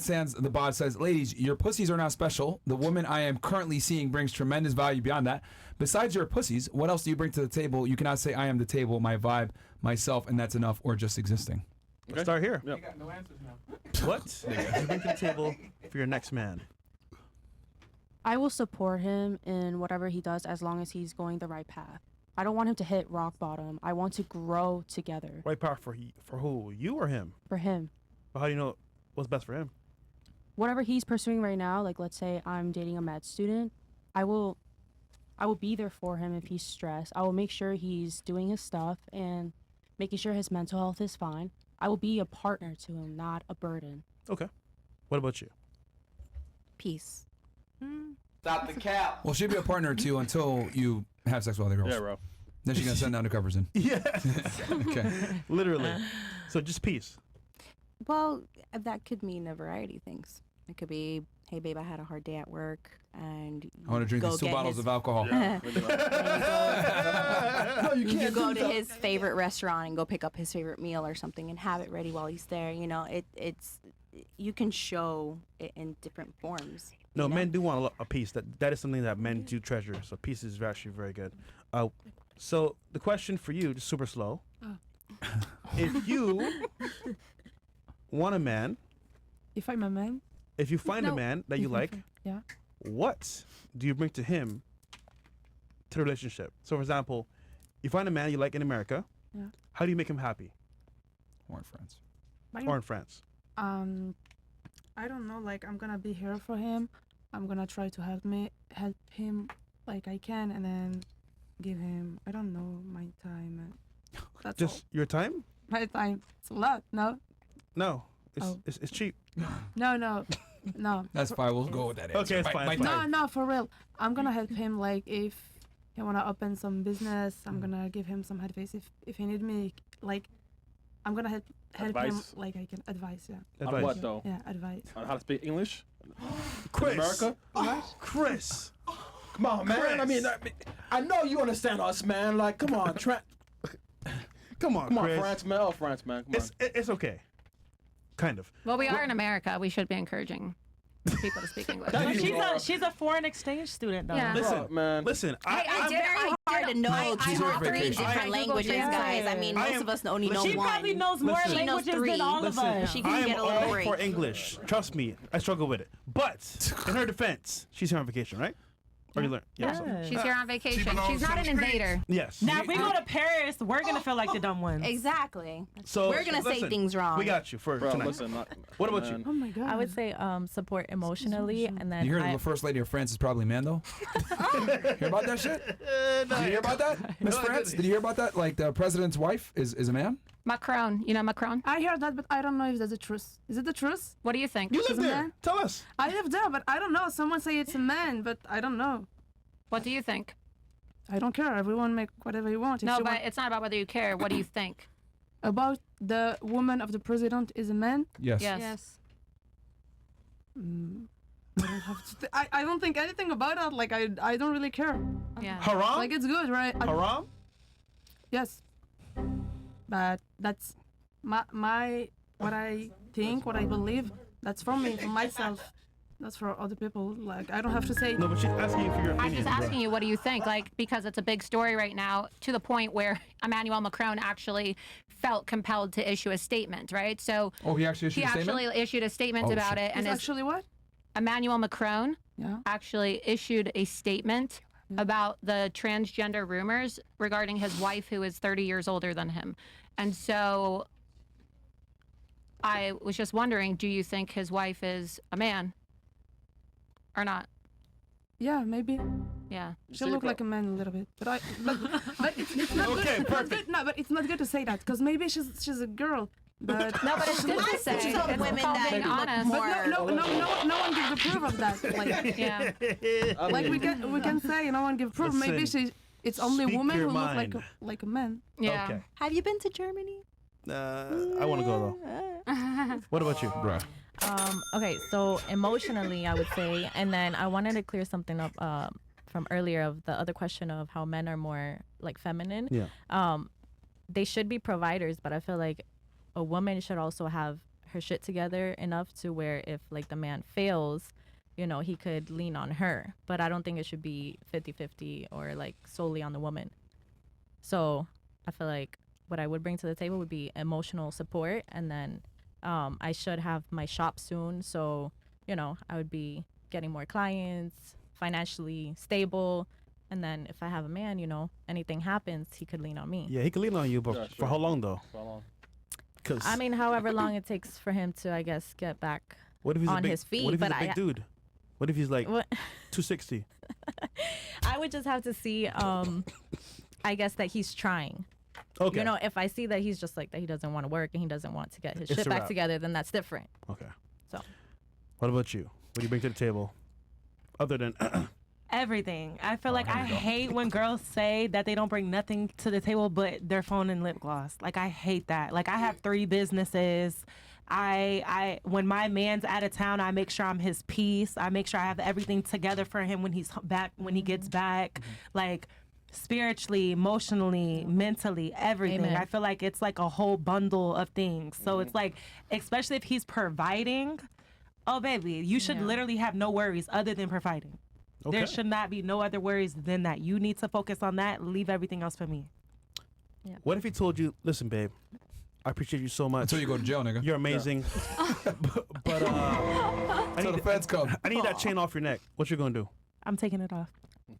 Sans the bot says, ladies, your pussies are not special. The woman I am currently seeing brings tremendous value beyond that. Besides your pussies, what else do you bring to the table? You cannot say I am the table, my vibe, myself, and that's enough, or just existing. Okay. Let's start here. Yep. You got no answers now. What do you bring to the table for your next man? I will support him in whatever he does as long as he's going the right path. I don't want him to hit rock bottom. I want to grow together. Right path for who? You or him? For him. But how do you know what's best for him? Whatever he's pursuing right now, like let's say I'm dating a med student, I will be there for him if he's stressed. I will make sure he's doing his stuff and making sure his mental health is fine. I will be a partner to him, not a burden. Okay. What about you? Peace. Stop the cap. Well, she'd be a partner too until you have sex with other girls. Yeah, bro. Then she's gonna send undercovers in. Yeah. Okay. Literally. So just peace. Well, that could mean a variety of things. It could be, hey, babe, I had a hard day at work, and I want to drink go these 2 get bottles his- of alcohol. you could go to his favorite restaurant and go pick up his favorite meal or something and have it ready while he's there. You know, it's you can show it in different forms. No, you know? men do want a piece. That is something that men do treasure. So peace is actually very good. So the question for you, just super slow. If you want a man, If I'm a man, if you find a man that you like, yeah. what do you bring to him to the relationship? So, for example, you find a man you like in America. Yeah. How do you make him happy? Or in France. Or in France? I don't know. Like I'm gonna be here for him. I'm gonna try to help him like I can, and then give him. I don't know, my time. That's Just your time? all. My time. It's a lot. No. No, Oh. it's cheap. No. That's fine. We'll go with that answer. Okay, it's fine, it's fine. No, for real. I'm gonna help him. Like if he wanna open some business, I'm gonna give him some advice. If he need me, like I'm gonna help him. Advice? Like I can advise. Yeah. Advice. On what though? Yeah, advice. On how to speak English? Chris. In America? Chris. Come on, man. Chris. I mean, I know you understand us, man. Like, come on, Come on, come on, Chris. France, man. Oh, France, man. Come on. It's okay. Kind of. Well, we are in America. We should be encouraging people to speak English. That Well, is- she's a foreign exchange student, though. Yeah. Listen, Fuck, man. Listen. It's very hard to know I two or three vacation. different I Google languages, Translate. guys. I mean, I most am- of us only know She one. probably knows more Listen. She knows languages three. than all of Listen, us. She can I am get a little all break. for English. Trust me, I struggle with it. But in her defense, she's here on vacation, right? Or you learn? Yeah. so- Yeah. She's here on vacation. She's not an invader. yes. Now, if we go to Paris, we're gonna feel like the dumb ones. Exactly. So We're gonna say listen, things wrong. We got you for Bro, tonight. listen. What about man. you? Oh my god. I would say support emotionally, and then You heard I, the first lady of France is probably Mando? Hear about that shit? Did you hear about that, Miss No, I France? didn't. Did you hear about that? Like the president's wife is a man? Macron. You know Macron? I heard that, but I don't know if that's the truth. Is it the truth? What do you think? You live She's a there. man? Tell us. I live there, but I don't know. Someone say it's a man, but I don't know. What do you think? I don't care. Everyone make whatever you want. If No, you but want it's not about whether you care. What do you think? about the woman of the president is a man. Yes. Yes. I don't have to. I don't think anything about that. Like I don't really care. Yeah. Haram? Like it's good, right? Haram? Yes. But that's my what I think, what I believe. That's for me, for myself. That's for other people. Like I don't have to say. No, but she's asking you for your opinion. I'm just asking you, what do you think? Like, because it's a big story right now, to the point where Emmanuel Macron actually felt compelled to issue a statement, right? So Oh, he actually issued he a statement? actually issued a statement Oh, about shit. it, and It's actually what? Emmanuel Macron Yeah. actually issued a statement about the transgender rumors regarding his wife, who is 30 years older than him. And so I was just wondering, do you think his wife is a man or not? Yeah, maybe. Yeah. She look like a man a little bit, but it's not Okay, good. perfect. No, but it's not good to say that because maybe she's a girl. But No, but it's good to say. She's all It's women called that being look honest. more- no one gives the proof of that. Like, Yeah. like we can say no one gives proof. Maybe Listen, it's only speak women your who look mind. like a man. Yeah. Okay. Have you been to Germany? I want to go though. What about you, bro? okay, so emotionally, I would say, and then I wanted to clear something up from earlier of the other question of how men are more like feminine. Yeah. They should be providers, but I feel like a woman should also have her shit together enough to where if like the man fails, you know, he could lean on her. But I don't think it should be 50-50 or like solely on the woman. So I feel like what I would bring to the table would be emotional support, and then I should have my shop soon, so you know, I would be getting more clients, financially stable, and then if I have a man, you know, anything happens, he could lean on me. Yeah, he could lean on you, but Yeah, for sure. how long though? For how long? Because I mean, however long it takes for him to, I guess, get back what if he's a on big, his feet. What if he's but a big dude? What if he's like What? 260? I would just have to see, I guess, that he's trying. Okay. You know, if I see that he's just like that he doesn't want to work and he doesn't want to get his It's shit a back wrap. together, then that's different. Okay. So. What about you? What do you bring to the table? Other than Everything. I feel like I hate when girls say that they don't bring nothing to the table but their phone and lip gloss. Like, I hate that. Like, I have 3 businesses. I when my man's out of town, I make sure I'm his piece. I make sure I have everything together for him when he's back, when he gets back. Like, spiritually, emotionally, mentally, everything. Amen. I feel like it's like a whole bundle of things. So it's like, especially if he's providing, oh baby, you should Yeah. literally have no worries other than providing. Okay. There should not be no other worries than that. You need to focus on that. Leave everything else for me. What if he told you, listen, babe, I appreciate you so much. Until you go to jail, nigga. You're amazing. but I Until the need, feds come. I need that chain off your neck. What you gonna do? I'm taking it off.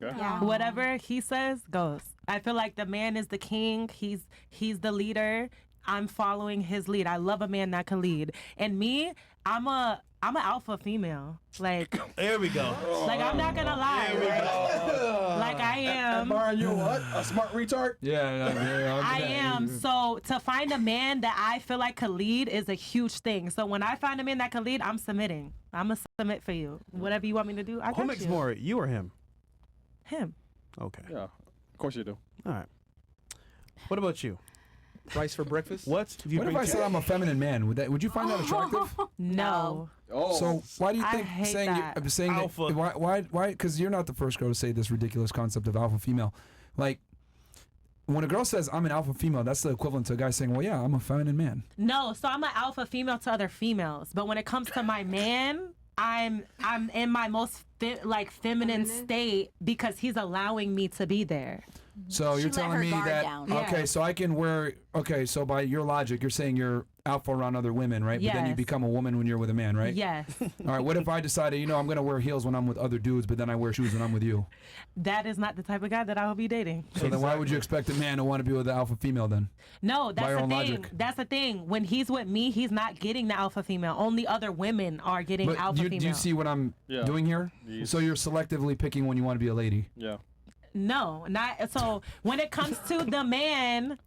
Okay. Yeah. Whatever he says goes. I feel like the man is the king. He's the leader. I'm following his lead. I love a man that can lead. And me, I'm an alpha female. Like There we go. I'm not gonna lie. Like I am. Myron, you what? A smart retard? Yeah. I am. So to find a man that I feel like could lead is a huge thing. So when I find a man that can lead, I'm submitting. I'm gonna submit for you. Whatever you want me to do, I Who got makes you. more, you or him? Him. Okay. Yeah. Of course you do. All right. What about you? Rice for breakfast? What do you What if bring I to- said I'm a feminine man? Would you find that attractive? No. Oh. So why do you I think hate saying that. saying Alpha. that, why because you're not the first girl to say this ridiculous concept of alpha female. Like when a girl says I'm an alpha female, that's the equivalent to a guy saying, well, yeah, I'm a feminine man. No, so I'm an alpha female to other females, but when it comes to my man, I'm in my most feminine state because he's allowing me to be there. So She you're let telling her me guard that down. okay, Yeah. so I can wear so by your logic, you're saying you're alpha around other women, right? But then you Yes. become a woman when you're with a man, right? Yes, All right. What if I decided, I'm gonna wear heels when I'm with other dudes, but then I wear shoes when I'm with you? that is not the type of guy that I will be dating. So then why would you expect a man to want to be with the alpha female then? No, that's your the own thing. logic. That's the thing. When he's with me, he's not getting the alpha female. Only other women are getting But alpha female. do you see what I'm Yeah. doing here? Yes. So you're selectively picking when you want to be a lady. Yeah. No, not so. When it comes to the man,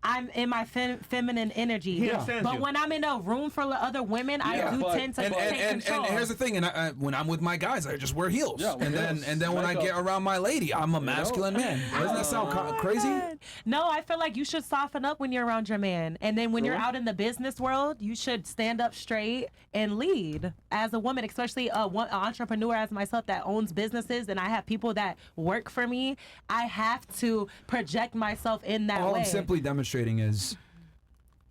I'm in my feminine energy. He understands But you. when I'm in a room full of other women, I do but- tend to And, take control. here's the thing, and when I'm with my guys, I just wear heels. Yeah, and heels. then when I Makeup. get around my lady, I'm a masculine man. Doesn't that sound crazy? No, I feel like you should soften up when you're around your man. And then when you're Really? out in the business world, you should stand up straight and lead as a woman, especially an entrepreneur as myself that owns businesses and I have people that work for me. I have to project myself in that All way. I'm simply demonstrating is,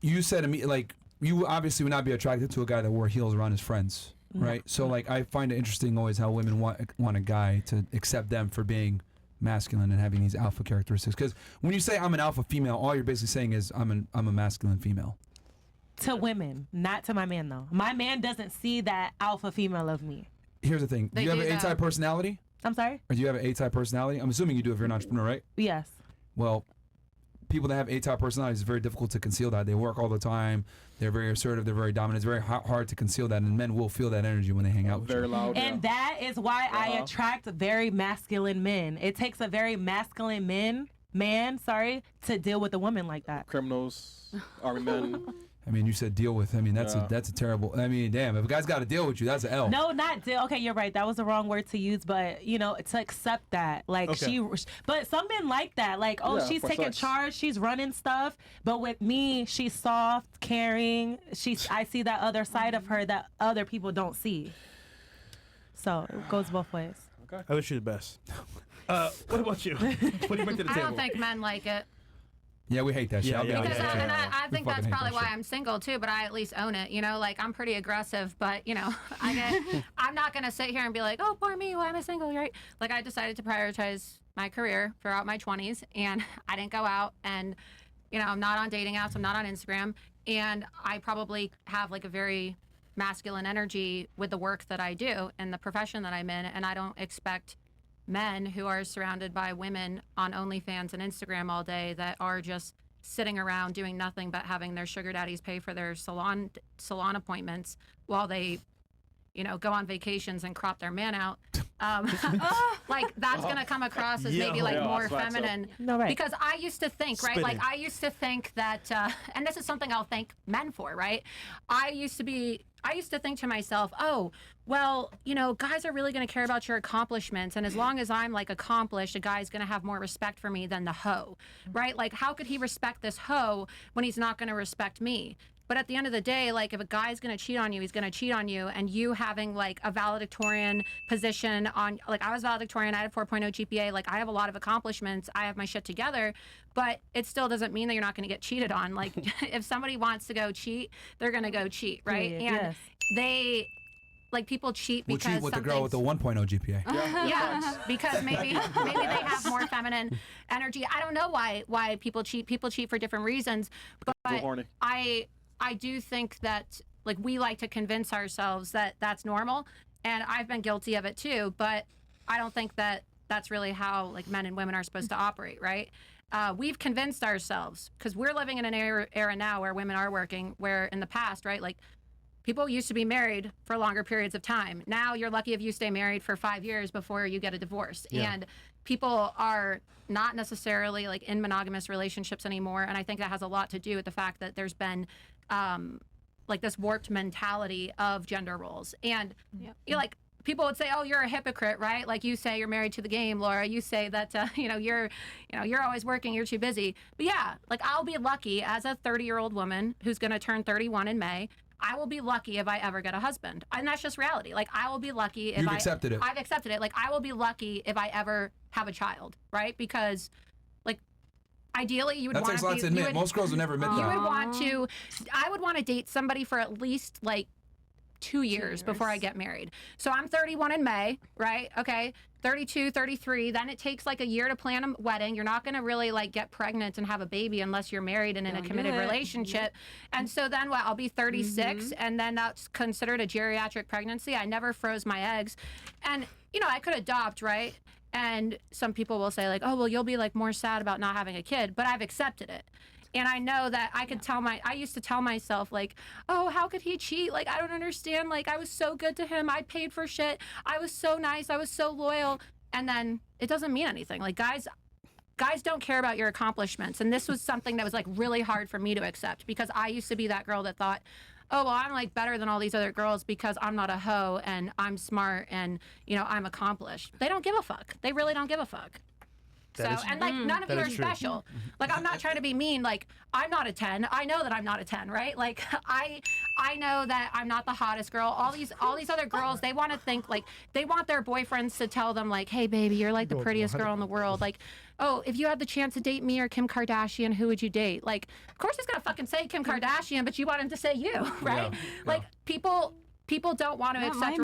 you said to me, like, you obviously would not be attracted to a guy that wore heels around his friends, right? So, like, I find it interesting always how women want a guy to accept them for being masculine and having these alpha characteristics. Because when you say I'm an alpha female, all you're basically saying is I'm a masculine female. To women, not to my man though. My man doesn't see that alpha female of me. Here's the thing: do They you have do an that. A-type personality, I'm sorry? or do you have an A-type personality? I'm assuming you do if you're an entrepreneur, right? Yes. Well, people that have A-type personalities, it's very difficult to conceal that. They work all the time. They're very assertive. They're very dominant. It's very hard to conceal that, and men will feel that energy when they hang out with Very you. loud. And that is why I attract very masculine men. It takes a very masculine man, to deal with a woman like that. Criminals, army men. I mean, you said deal with. I mean, that's Yeah. a terrible. I mean, damn, if a guy's got to deal with you, that's an L. No, not deal. Okay, you're right. That was the wrong word to use, but to accept that, like Okay. but some men like that, like, oh, Yeah, she's for taking sex. charge, she's running stuff. But with me, she's soft, caring. I see that other side of her that other people don't see. So it goes both ways. I wish you the best. What about you? What do you bring to the I table? don't think men like it. Yeah, we hate that shit. Yeah, I'll be yeah, honest Because with you. and I We think fucking that's hate probably that why shit. I'm single too, but I at least own it. You know, like I'm pretty aggressive, but you know, I'm not gonna sit here and be like, oh, poor me, why am I single, right? Like I decided to prioritize my career throughout my 20s, and I didn't go out, and you know, I'm not on dating apps, I'm not on Instagram, and I probably have like a very masculine energy with the work that I do and the profession that I'm in, and I don't expect men who are surrounded by women on OnlyFans and Instagram all day that are just sitting around doing nothing but having their sugar daddies pay for their salon appointments while they, you know, go on vacations and crop their man out. Like that's gonna come across as maybe like more feminine. No, right. Because I used to think, right? Like Spinning. I used to think that, and this is something I'll thank men for, right? I used to think to myself, oh, well, you know, guys are really going to care about your accomplishments. And as long as I'm like accomplished, a guy's going to have more respect for me than the hoe, right? Like, how could he respect this hoe when he's not going to respect me? But at the end of the day, like if a guy's going to cheat on you, he's going to cheat on you. And you having like a valedictorian position on, like I was valedictorian, I had a 4.0 GPA, like I have a lot of accomplishments, I have my shit together, but it still doesn't mean that you're not going to get cheated on. Like if somebody wants to go cheat, they're going to go cheat, right? Period, And yes. they, like people cheat We'll because cheat with the girl with the 1.0 GPA. yeah, because maybe they have more feminine energy. I don't know why people cheat. People cheat for different reasons, but horny. I do think that like we like to convince ourselves that that's normal, and I've been guilty of it too. But I don't think that that's really how like men and women are supposed to operate, right? We've convinced ourselves because we're living in an era now where women are working, where in the past, right, like people used to be married for longer periods of time. Now you're lucky if you stay married for 5 years before you get a divorce. Yeah. And people are not necessarily like in monogamous relationships anymore. And I think that has a lot to do with the fact that there's been like this warped mentality of gender roles. And you're like, people would say, "Oh, you're a hypocrite," right? Like you say you're married to the game, Laura. You say that you're always working, you're too busy. But yeah, like I'll be lucky as a 30-year-old woman who's going to turn 31 in May. I will be lucky if I ever get a husband, and that's just reality. Like I will be lucky if You've accepted it. I've accepted it. Like I will be lucky if I ever have a child, right? Because like ideally you would That want takes a lot to admit. Most girls would never admit you that. would want to. I would want to date somebody for at least like 2 years before I get married. So I'm 31 in May, right? Okay. 32, 33. Then it takes like a year to plan a wedding. You're not going to really like get pregnant and have a baby unless you're married and in a Don't do committed it. relationship. And so then what? I'll be 36 and then that's considered a geriatric pregnancy. I never froze my eggs. And, you know, I could adopt, right? And some people will say like, oh, well, you'll be like more sad about not having a kid, but I've accepted it. And I know that I could I used to tell myself like, oh, how could he cheat? Like, I don't understand. Like, I was so good to him. I paid for shit. I was so nice. I was so loyal. And then it doesn't mean anything. Like, guys don't care about your accomplishments. And this was something that was like really hard for me to accept because I used to be that girl that thought, oh, well, I'm like better than all these other girls because I'm not a hoe and I'm smart and, you know, I'm accomplished. They don't give a fuck. They really don't give a fuck. That So, is- and like none of that you is are true. special. Like I'm not trying to be mean. Like I'm not a 10. I know that I'm not a 10, right? Like I know that I'm not the hottest girl. All these other girls, they want to think like they want their boyfriends to tell them like, hey baby, you're like the prettiest girl in the world. Like, oh, if you had the chance to date me or Kim Kardashian, who would you date? Like, of course he's gonna fucking say Kim Kardashian, but you want him to say you, right? Like people don't want to accept